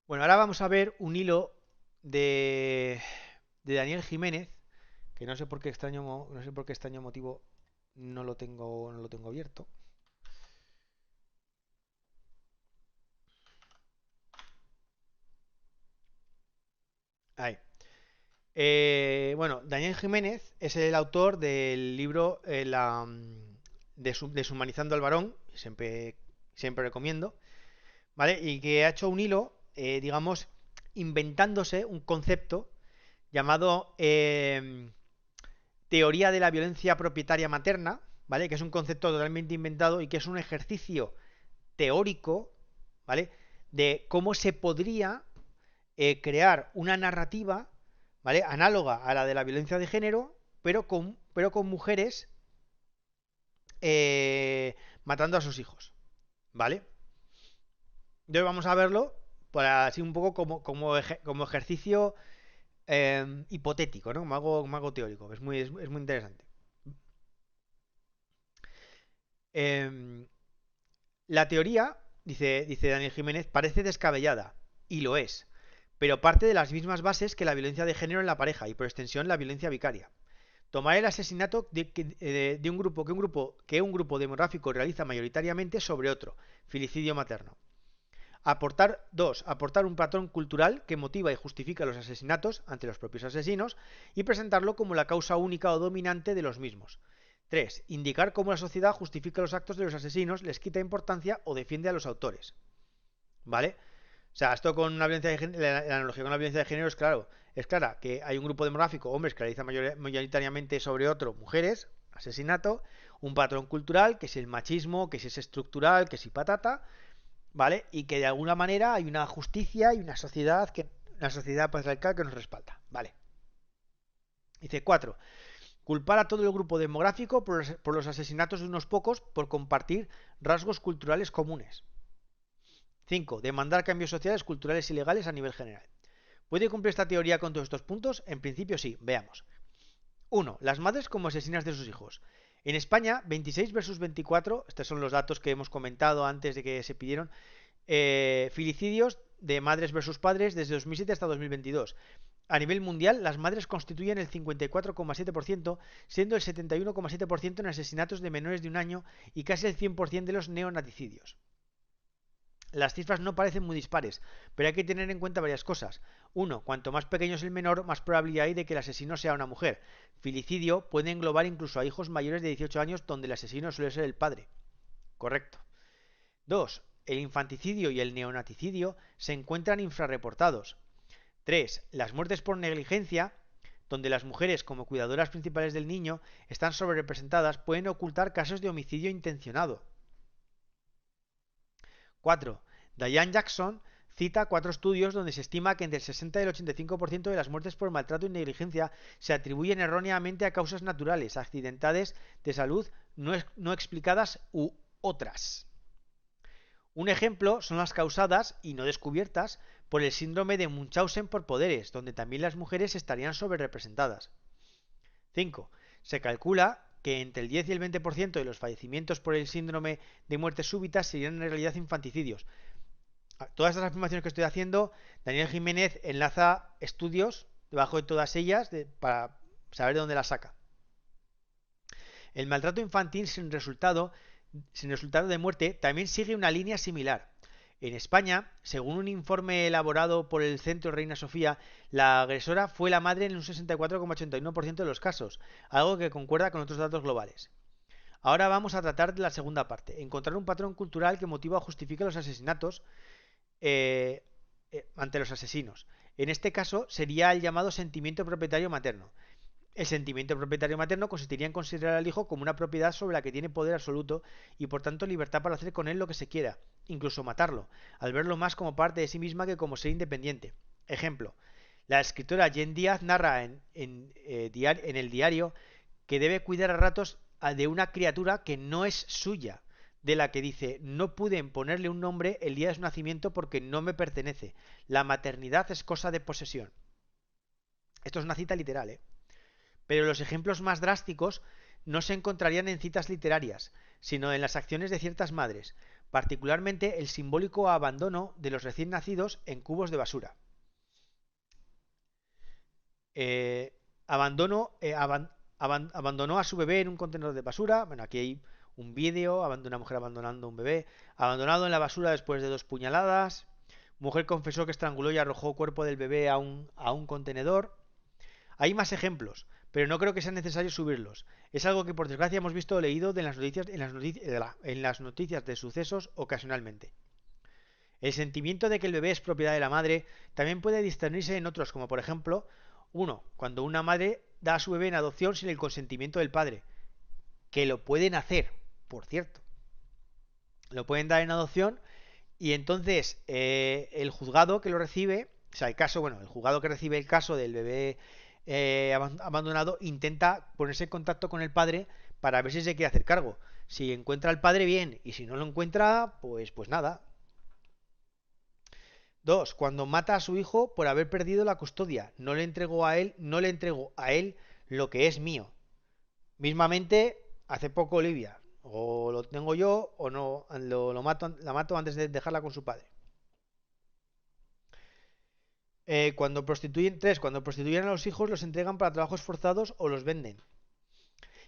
Bueno, ahora vamos a ver un hilo de, de Daniel Jiménez, que no sé por qué extraño, no sé por qué extraño motivo no lo tengo abierto. Ahí. Bueno, Daniel Jiménez es el autor del libro Deshumanizando al varón, siempre recomiendo, ¿vale? Y que ha hecho un hilo, digamos, inventándose un concepto llamado teoría de la violencia propietaria materna, ¿vale? Que es un concepto totalmente inventado y que es un ejercicio teórico, ¿vale? De cómo se podría crear una narrativa, ¿vale? Análoga a la de la violencia de género, pero con mujeres eh, matando a sus hijos, ¿vale? Entonces vamos a verlo para así un poco como ejercicio hipotético, ¿no? Como algo teórico, que es muy interesante. Eh, La teoría, dice Daniel Jiménez, parece descabellada, y lo es, pero parte de las mismas bases que la violencia de género en la pareja y por extensión la violencia vicaria. Tomar el asesinato de un grupo demográfico realiza mayoritariamente sobre otro, filicidio materno. Aportar un patrón cultural que motiva y justifica los asesinatos ante los propios asesinos y presentarlo como la causa única o dominante de los mismos. 3. Indicar cómo la sociedad justifica los actos de los asesinos, les quita importancia o defiende a los autores. ¿Vale? O sea, esto con una violencia de género, la analogía con la violencia de género es claro. Es clara que hay un grupo demográfico, hombres que realizan mayoritariamente sobre otro, mujeres, asesinato, un patrón cultural, que es el machismo, que si es estructural, que si patata, ¿vale? Y que de alguna manera hay una justicia y una sociedad patriarcal que nos respalda, ¿vale? Dice 4. Culpar a todo el grupo demográfico por los asesinatos de unos pocos por compartir rasgos culturales comunes. 5. Demandar cambios sociales, culturales y legales a nivel general. ¿Puede cumplir esta teoría con todos estos puntos? En principio sí, veamos. 1. Las madres como asesinas de sus hijos. En España, 26 versus 24, estos son los datos que hemos comentado antes de que se pidieron, filicidios de madres versus padres desde 2007 hasta 2022. A nivel mundial, las madres constituyen el 54,7%, siendo el 71,7% en asesinatos de menores de un año y casi el 100% de los neonaticidios. Las cifras no parecen muy dispares, pero hay que tener en cuenta varias cosas. Uno, cuanto más pequeño es el menor, más probabilidad hay de que el asesino sea una mujer. Filicidio puede englobar incluso a hijos mayores de 18 años donde el asesino suele ser el padre. Correcto. 2. El infanticidio y el neonaticidio se encuentran infrarreportados. 3. Las muertes por negligencia, donde las mujeres como cuidadoras principales del niño están sobrerepresentadas, pueden ocultar casos de homicidio intencionado. 4. Diane Jackson cita 4 estudios donde se estima que entre el 60 y el 85% de las muertes por maltrato y negligencia se atribuyen erróneamente a causas naturales, accidentales, de salud no explicadas u otras. Un ejemplo son las causadas y no descubiertas por el síndrome de Munchausen por poderes, donde también las mujeres estarían sobrerepresentadas. 5. Se calcula que entre el 10 y el 20% de los fallecimientos por el síndrome de muerte súbita serían en realidad infanticidios. Todas estas afirmaciones que estoy haciendo, Daniel Jiménez enlaza estudios debajo de todas ellas para saber de dónde las saca. El maltrato infantil sin resultado de muerte también sigue una línea similar. En España, según un informe elaborado por el Centro Reina Sofía, la agresora fue la madre en un 64,81% de los casos, algo que concuerda con otros datos globales. Ahora vamos a tratar de la segunda parte, encontrar un patrón cultural que motiva o justifica los asesinatos eh, ante los asesinos. En este caso sería el llamado sentimiento propietario materno. El sentimiento propietario materno consistiría en considerar al hijo como una propiedad sobre la que tiene poder absoluto y por tanto libertad para hacer con él lo que se quiera, incluso matarlo, al verlo más como parte de sí misma que como ser independiente. Ejemplo, la escritora Jen Díaz narra en el diario que debe cuidar a ratos de una criatura que no es suya, de la que dice, no pude ponerle un nombre el día de su nacimiento porque no me pertenece. La maternidad es cosa de posesión. Esto es una cita literal, ¿eh? Pero los ejemplos más drásticos no se encontrarían en citas literarias, sino en las acciones de ciertas madres. particularmente el simbólico abandono de los recién nacidos en cubos de basura. Eh, abandonó a su bebé en un contenedor de basura. Bueno, aquí hay un vídeo de una mujer abandonando un bebé. Abandonado en la basura después de 2 puñaladas. Mujer confesó que estranguló y arrojó cuerpo del bebé a un contenedor. Hay más ejemplos, pero no creo que sea necesario subirlos. Es algo que por desgracia hemos visto o leído en las noticias de sucesos ocasionalmente. El sentimiento de que el bebé es propiedad de la madre también puede discernirse en otros, como por ejemplo, cuando una madre da a su bebé en adopción sin el consentimiento del padre, que lo pueden hacer, por cierto. Lo pueden dar en adopción y entonces el juzgado que lo recibe, o sea, el juzgado que recibe el caso del bebé abandonado intenta ponerse en contacto con el padre para ver si se quiere hacer cargo. Si encuentra al padre, bien, y si no lo encuentra, pues nada. 2. Cuando mata a su hijo por haber perdido la custodia, no le entregó a él lo que es mío. Mismamente, hace poco Olivia, o lo tengo yo o no, la mato antes de dejarla con su padre. Cuando prostituyen a los hijos, los entregan para trabajos forzados o los venden.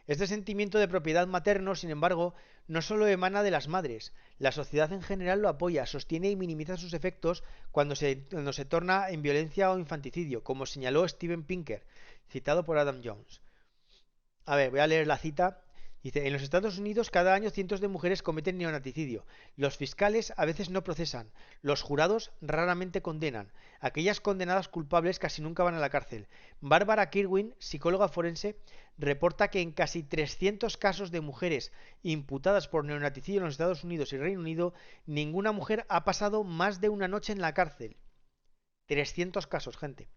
Este sentimiento de propiedad materno, sin embargo, no solo emana de las madres. La sociedad en general lo apoya, sostiene y minimiza sus efectos cuando se torna en violencia o infanticidio, como señaló Steven Pinker, citado por Adam Jones. A ver, voy a leer la cita. Dice, en los Estados Unidos cada año cientos de mujeres cometen neonaticidio. Los fiscales a veces no procesan. Los jurados raramente condenan. Aquellas condenadas culpables casi nunca van a la cárcel. Barbara Kirwin, psicóloga forense, reporta que en casi 300 casos de mujeres imputadas por neonaticidio en los Estados Unidos y Reino Unido, ninguna mujer ha pasado más de una noche en la cárcel. 300 casos, gente.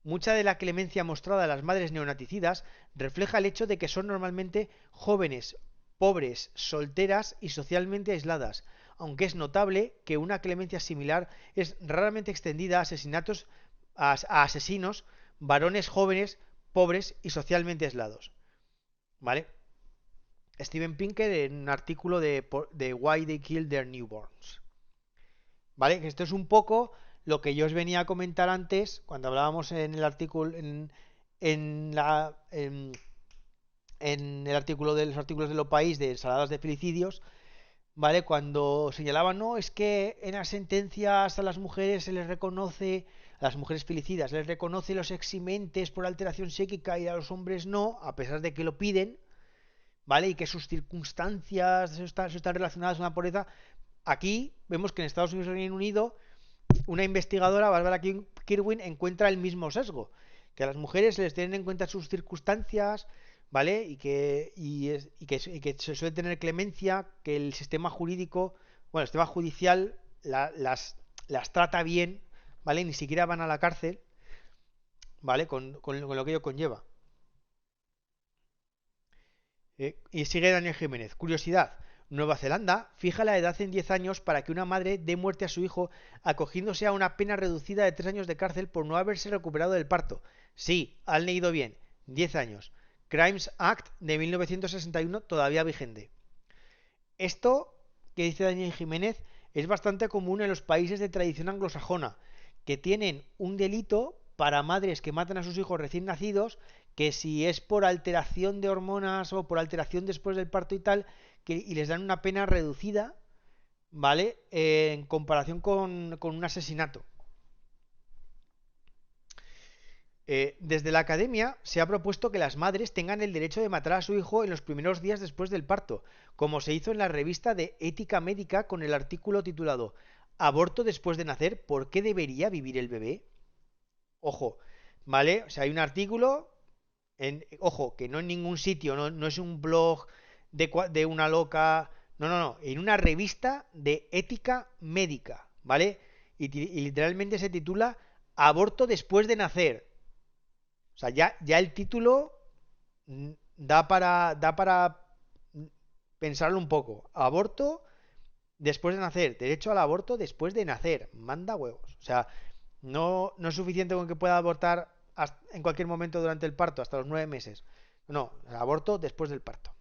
Mucha de la clemencia mostrada a las madres neonaticidas refleja el hecho de que son normalmente jóvenes, pobres, solteras y socialmente aisladas, aunque es notable que una clemencia similar es raramente extendida a asesinos, varones jóvenes, pobres y socialmente aislados. ¿Vale? Steven Pinker en un artículo de Why They Kill Their Newborns. ¿Vale? Esto es un poco lo que yo os venía a comentar antes, cuando hablábamos en el artículo, en la, en el artículo de los artículos de Lo País de ensaladas de felicidios, ¿vale? Cuando señalaban, no, es que en las sentencias a las mujeres se les reconoce, a las mujeres felicidas, se les reconoce los eximentes por alteración psíquica y a los hombres no, a pesar de que lo piden, ¿vale? Y que sus circunstancias están relacionadas con la pobreza. Aquí vemos que en Estados Unidos y Reino Unido una investigadora, Barbara Kirwin, encuentra el mismo sesgo, que a las mujeres se les tienen en cuenta sus circunstancias, ¿vale? Y que se suele tener clemencia, que el sistema jurídico, bueno, el sistema judicial las trata bien, ¿vale? Ni siquiera van a la cárcel, ¿vale? Con lo que ello conlleva. Y sigue Daniel Jiménez. Curiosidad. Nueva Zelanda fija la edad en 10 años para que una madre dé muerte a su hijo acogiéndose a una pena reducida de 3 años de cárcel por no haberse recuperado del parto. Sí, han leído bien. 10 años. Crimes Act de 1961 todavía vigente. Esto que dice Daniel Jiménez es bastante común en los países de tradición anglosajona, que tienen un delito para madres que matan a sus hijos recién nacidos, que si es por alteración de hormonas o por alteración después del parto y tal, y les dan una pena reducida, ¿vale? En comparación con un asesinato. Desde la academia se ha propuesto que las madres tengan el derecho de matar a su hijo en los primeros días después del parto, como se hizo en la revista de Ética Médica con el artículo titulado Aborto después de nacer, ¿por qué debería vivir el bebé? Ojo, ¿vale? O sea, hay un artículo, ojo, que no en ningún sitio, no es un blog de una loca, no, en una revista de Ética Médica, ¿vale? Y literalmente se titula Aborto después de nacer. O sea, ya el título da para pensarlo un poco. Aborto después de nacer. Derecho al aborto después de nacer. Manda huevos. O sea, no es suficiente con que pueda abortar en cualquier momento durante el parto, hasta los 9 meses. No, el aborto después del parto.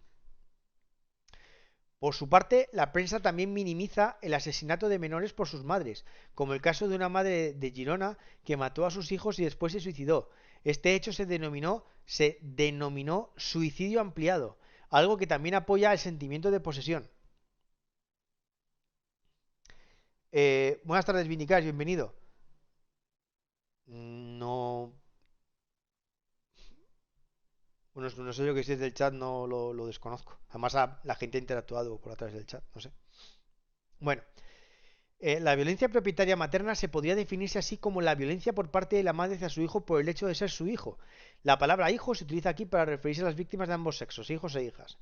Por su parte, la prensa también minimiza el asesinato de menores por sus madres, como el caso de una madre de Girona que mató a sus hijos y después se suicidó. Este hecho se denominó suicidio ampliado, algo que también apoya el sentimiento de posesión. Buenas tardes, Vinicas, bienvenido. No, bueno, no sé lo que es del chat, no lo desconozco. Además, la gente ha interactuado por a través del chat, no sé. Bueno, la violencia propietaria materna se podría definirse así como la violencia por parte de la madre hacia su hijo por el hecho de ser su hijo. La palabra hijo se utiliza aquí para referirse a las víctimas de ambos sexos, hijos e hijas.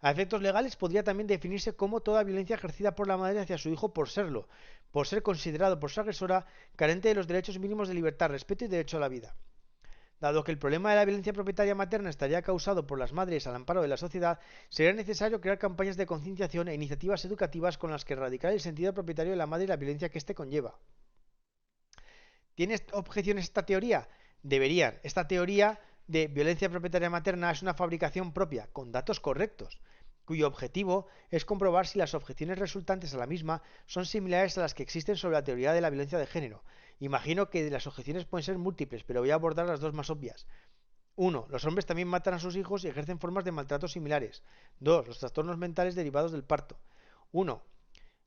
A efectos legales podría también definirse como toda violencia ejercida por la madre hacia su hijo por serlo, por ser considerado por su agresora carente de los derechos mínimos de libertad, respeto y derecho a la vida. Dado que el problema de la violencia propietaria materna estaría causado por las madres al amparo de la sociedad, sería necesario crear campañas de concienciación e iniciativas educativas con las que erradicar el sentido propietario de la madre y la violencia que éste conlleva. ¿Tienes objeciones a esta teoría? Deberían. Esta teoría de violencia propietaria materna es una fabricación propia, con datos correctos, cuyo objetivo es comprobar si las objeciones resultantes a la misma son similares a las que existen sobre la teoría de la violencia de género. Imagino que las objeciones pueden ser múltiples, pero voy a abordar las dos más obvias. 1. Los hombres también matan a sus hijos y ejercen formas de maltrato similares. 2. Los trastornos mentales derivados del parto. 1.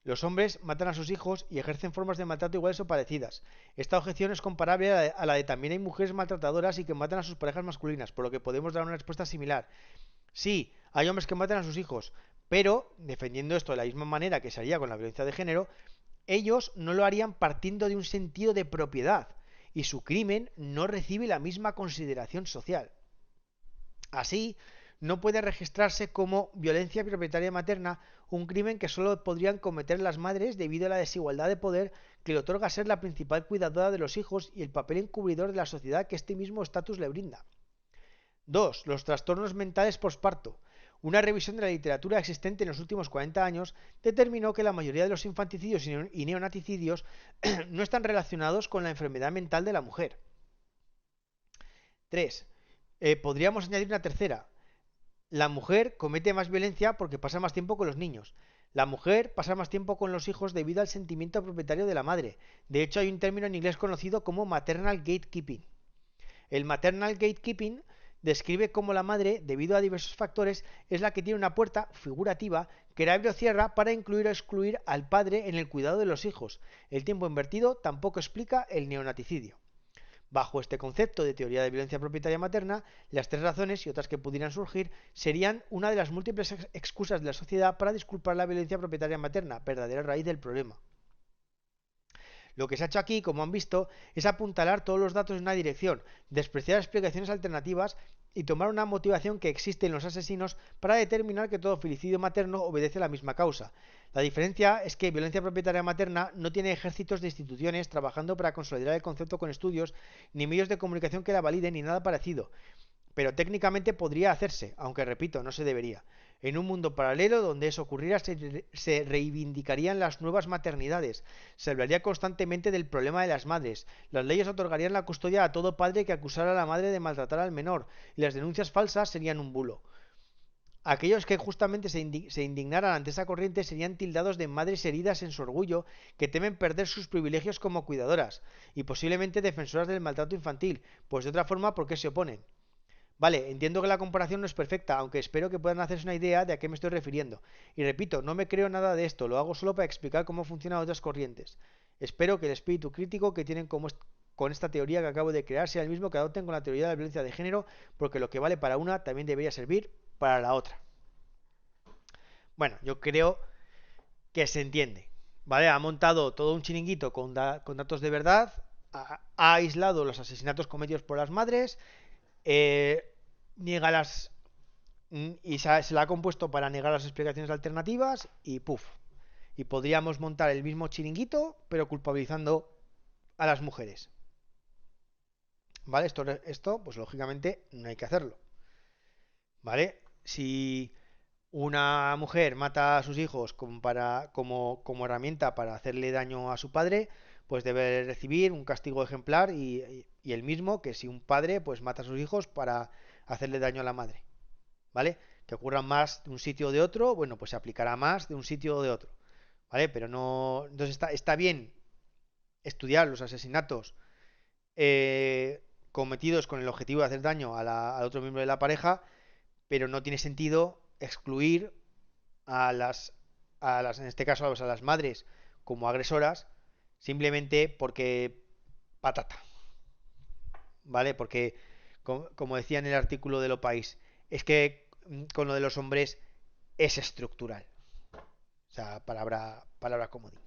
Los hombres matan a sus hijos y ejercen formas de maltrato iguales o parecidas. Esta objeción es comparable a la de también hay mujeres maltratadoras y que matan a sus parejas masculinas, por lo que podemos dar una respuesta similar. Sí, hay hombres que matan a sus hijos, pero, defendiendo esto de la misma manera que se haría con la violencia de género, ellos no lo harían partiendo de un sentido de propiedad, y su crimen no recibe la misma consideración social. Así, no puede registrarse como violencia propietaria materna un crimen que solo podrían cometer las madres debido a la desigualdad de poder que le otorga ser la principal cuidadora de los hijos y el papel encubridor de la sociedad que este mismo estatus le brinda. 2. Los trastornos mentales posparto. Una revisión de la literatura existente en los últimos 40 años determinó que la mayoría de los infanticidios y neonaticidios no están relacionados con la enfermedad mental de la mujer. 3. Podríamos añadir una tercera. La mujer comete más violencia porque pasa más tiempo con los niños. La mujer pasa más tiempo con los hijos debido al sentimiento propietario de la madre. De hecho, hay un término en inglés conocido como maternal gatekeeping. El maternal gatekeeping describe cómo la madre, debido a diversos factores, es la que tiene una puerta figurativa que abre o cierra para incluir o excluir al padre en el cuidado de los hijos. El tiempo invertido tampoco explica el neonaticidio. Bajo este concepto de teoría de violencia propietaria materna, las tres razones y otras que pudieran surgir serían una de las múltiples excusas de la sociedad para disculpar la violencia propietaria materna, verdadera raíz del problema. Lo que se ha hecho aquí, como han visto, es apuntalar todos los datos en una dirección, despreciar explicaciones alternativas y tomar una motivación que existe en los asesinos para determinar que todo filicidio materno obedece a la misma causa. La diferencia es que violencia propietaria materna no tiene ejércitos de instituciones trabajando para consolidar el concepto con estudios, ni medios de comunicación que la validen, ni nada parecido. Pero técnicamente podría hacerse, aunque repito, no se debería. En un mundo paralelo donde eso ocurriera se reivindicarían las nuevas maternidades, se hablaría constantemente del problema de las madres, las leyes otorgarían la custodia a todo padre que acusara a la madre de maltratar al menor, y las denuncias falsas serían un bulo. Aquellos que justamente se indignaran ante esa corriente serían tildados de madres heridas en su orgullo, que temen perder sus privilegios como cuidadoras, y posiblemente defensoras del maltrato infantil, pues de otra forma, ¿por qué se oponen? Vale, entiendo que la comparación no es perfecta, aunque espero que puedan hacerse una idea de a qué me estoy refiriendo. Y repito, no me creo nada de esto, lo hago solo para explicar cómo funcionan otras corrientes. Espero que el espíritu crítico que tienen con esta teoría que acabo de crear sea el mismo que adopten con la teoría de la violencia de género, porque lo que vale para una también debería servir para la otra. Bueno, yo creo que se entiende. ¿Vale? Ha montado todo un chiringuito con datos de verdad, ha aislado los asesinatos cometidos por las madres, niega las y se la ha compuesto para negar las explicaciones alternativas y puff. Y podríamos montar el mismo chiringuito, pero culpabilizando a las mujeres. ¿Vale? Esto pues lógicamente no hay que hacerlo. ¿Vale? Si una mujer mata a sus hijos como herramienta para hacerle daño a su padre, pues debe recibir un castigo ejemplar y el mismo que si un padre pues mata a sus hijos para hacerle daño a la madre. ¿Vale? que ocurran más de un sitio o de otro, bueno, pues se aplicará más de un sitio o de otro, ¿vale? Pero no, entonces está bien estudiar los asesinatos cometidos con el objetivo de hacer daño al otro miembro de la pareja, pero no tiene sentido excluir a en este caso, a las madres como agresoras, simplemente porque patata, ¿vale? Porque, como decía en el artículo de Lo País, es que con lo de los hombres es estructural. O sea, palabra comodín.